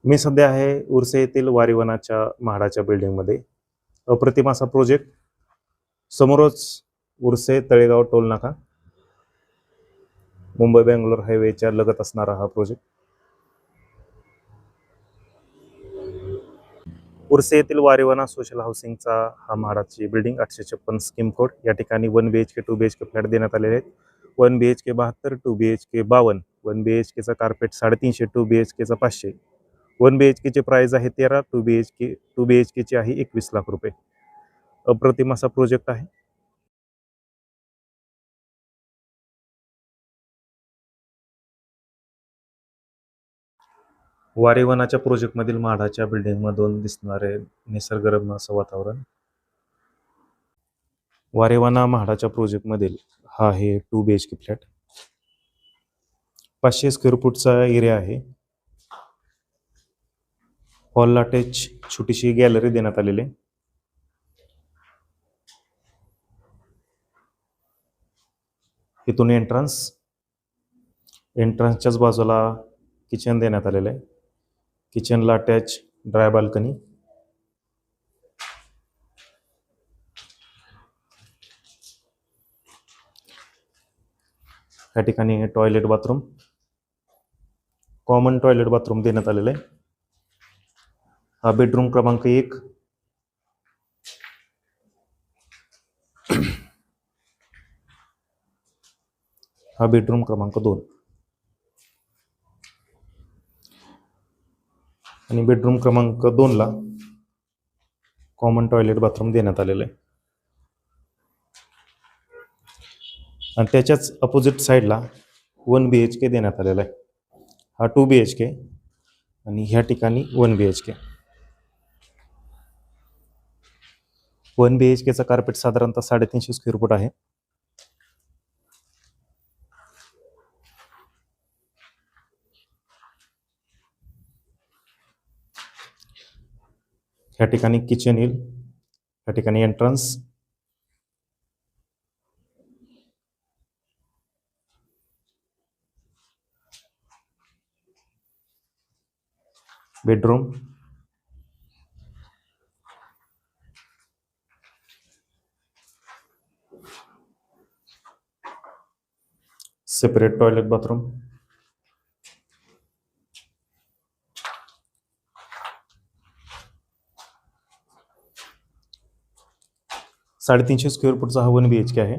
मी सध्या आहे उर्से येथील वारीवनाच्या म्हाडाच्या बिल्डिंगमध्ये. अप्रतिम असा प्रोजेक्ट. समोरच उर्से तळेगाव टोल नाका, मुंबई बेंगलोर हायवेच्या लगत असणारा हा प्रोजेक्ट. उर्से येथील वारीवना सोशल हाऊसिंगचा हा म्हाडाची बिल्डिंग 856 स्कीम कोड. या ठिकाणी 1 BHK 2 BHK फ्लॅट देण्यात आलेले आहेत. 1 BHK 72, 2 BHK 52, 1 BHKचा कार्पेट 350, 2 BHKचा 500. 1 BHKची प्राइस आहे 13, 2 BHKची आहे 21 लाख रुपये. अप्रतिम असा प्रोजेक्ट आहे. वारीवनाच्या प्रोजेक्टमधील म्हाडाच्या बिल्डिंगमधून दिसणारे निसर्गरम्य असं वातावरण. वारेवाना म्हाडाच्या प्रोजेक्टमधील हा आहे 2 BHK फ्लॅट. 500 स्क्वेअर फूटचा एरिया आहे. हॉलला अटॅच छोटीशी गॅलरी देण्यात आलेली आहे. इथून एंट्रन्सच्याच बाजूला किचन देण्यात आलेलं आहे. किचनला अटॅच ड्राय बाल्कनी. या ठिकाणी toilet bathroom, common toilet bathroom देण्यात आलेलं आहे. हा बेडरूम क्रमांक 1. हा बेडरूम क्रमांक 2 आणि बेडरूम क्रमांक 2 ला कॉमन टॉयलेट बाथरूम देण्यात आलेलं आहे. आणि त्याच्याच अपोजिट साईडला 1 BHK देण्यात आलेला आहे. हा 2 BHK आणि ह्या ठिकाणी 1 BHK. 1 BHKचा कार्पेट साधारणतः 350 स्क्वेअर फूट आहे. ह्या ठिकाणी किचन येईल. ह्या ठिकाणी entrance, bedroom, separate toilet bathroom, साडेतीनशे स्क्वेअर फूटचा हा 1 BHK आहे.